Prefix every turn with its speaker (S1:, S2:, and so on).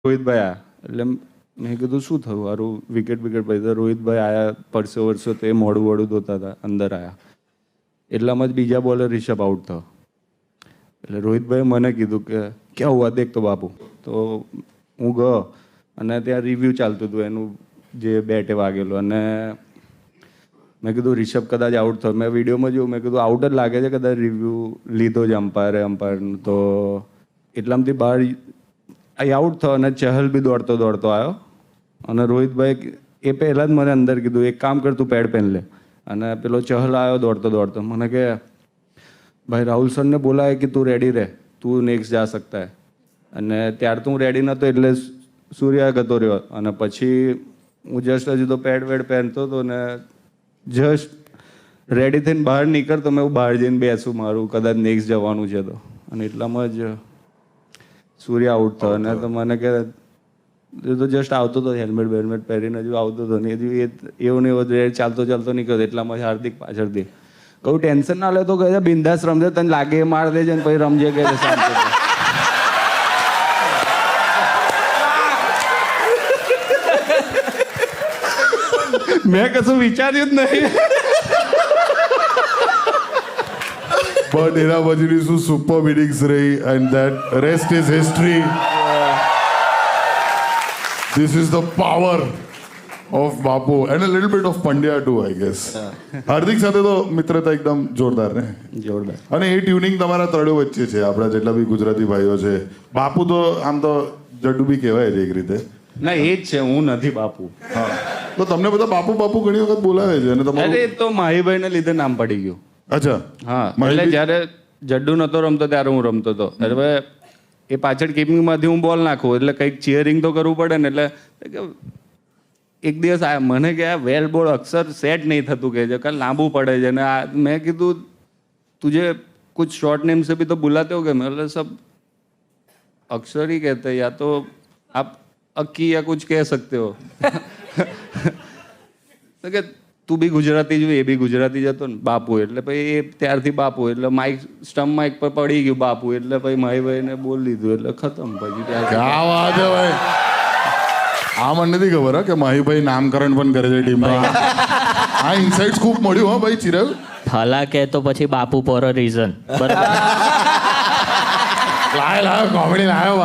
S1: રોહિતભાઈ આયા એટલે મેં કીધું શું થયું મારું વિકેટ પડી તો રોહિતભાઈ આયા પરસો તો એ મોડું ધોતા હતા અંદર આયા એટલામાં જ બીજા બોલર રિષભ આઉટ થયો એટલે રોહિતભાઈએ મને કીધું કે ક્યાં હુઆ દેખ તો બાપુ તો હું ગયો અને ત્યાં રિવ્યૂ ચાલતું હતું એનું જે બેટે વાગેલું અને મેં કીધું રિષભ કદાચ આઉટ થયો મેં વિડીયોમાં જોયું મેં કીધું આઉટ જ લાગે છે કદાચ રિવ્યૂ લીધો જ અમ્પાયરનું તો એટલામાંથી બહાર આઉટ થયો અને ચહલ બી દોડતો આવ્યો અને રોહિતભાઈ એ પહેલાં જ મને અંદર કીધું એક કામ કર તું પેડ પહેન લે અને પેલો ચહલ આવ્યો દોડતો મને કે ભાઈ રાહુલ સરને બોલાય કે તું રેડી રહે તું નેક્સ્ટ જા સકતા હે અને ત્યાર તો હું રેડી નહોતો એટલે સૂર્યા ગતો રહ્યો અને પછી હું જસ્ટ હજુ તો પેડ પહેરતો હતો ને જસ્ટ રેડી થઈને બહાર નીકળતો મેં બહાર જઈને બેસું મારું કદાચ નેક્સ્ટ જવાનું છે તો અને એટલામાં જ સૂર્ય આઉટ થયો અને તો મને કે એ તો જસ્ટ આવતો હતો હેલ્મેટ પહેરીને હજુ આવતો હતો ને હજુ એવું ને એવું ચાલતો નીકળતો એટલામાં હાર્દિક પાછળથી કહું ટેન્શન ના લે તો કહે બિંદાસ રમજે તને લાગે એ માર દેજે ને પછી રમજે કે શાંતિ મેં કશું વિચાર્યું જ નહીં
S2: But એના પછીની શું સુપર ઇનિંગ્સ રહી and that rest is history this is the power of Bapu and a little bit of Pandya too I guess Hardik સાથે તો મિત્રતા એકદમ જોરદાર ને
S1: જોરદાર
S2: અને એ ટ્યુનિંગ તમારા ત્રણેય વચ્ચે છે આપણા જેટલા બી ગુજરાતી ભાઈઓ છે બાપુ તો આમ તો જડ્ડુ બી કહેવાય છે એક રીતે
S1: ના એ જ છે હું નથી બાપુ
S2: હા તો તમને બધા બાપુ ઘણી વખત બોલાવે છે અને તમારું
S1: અરે તો માહીભાઈને લીધે નામ પડી ગયું
S2: અચ્છા
S1: હા એટલે જ્યારે જડ્ડુ નતો રમતો ત્યારે હું રમતો હતો હવે એ પાછળ કીપિંગમાંથી હું બોલ નાખું એટલે કંઈક ચીયરિંગ તો કરવું પડે ને એટલે એક દિવસ આ મને કે આ વેલ બોલ અક્ષર સેટ નહીં થતું કે છે કાલ લાંબુ પડે છે ને આ મેં કીધું તુझे कुछ शॉर्ट नेम से भी तो बुलाते हो क्या मतलब सब अक्षर ही कहते हैं या तो आप अक्की या कुछ कह सकते हो તો કે તું બી ગુજરાતી જો એ બી ગુજરાતી જ હતો ને બાપુ એટલે પછી એ ત્યારથી બાપુ એટલે સ્ટમ્પ માઇક પર પડી ગયું બાપુ એટલે પછી માહીભાઈને બોલી દીધું એટલે ખતમ પછી
S2: ક્યાં વાત છે ભાઈ આ મને નથી ખબર કે માહીભાઈ નામકરણ પણ કરે છે ટીમમાં આ ઇનસાઇટ્સ ખૂબ મળ્યું હા ભાઈ ચિરાગ
S3: ફલા કે તો પછી બાપુ ફોર અ રીઝન બરાબર
S2: લાયો કોમેડી લાયો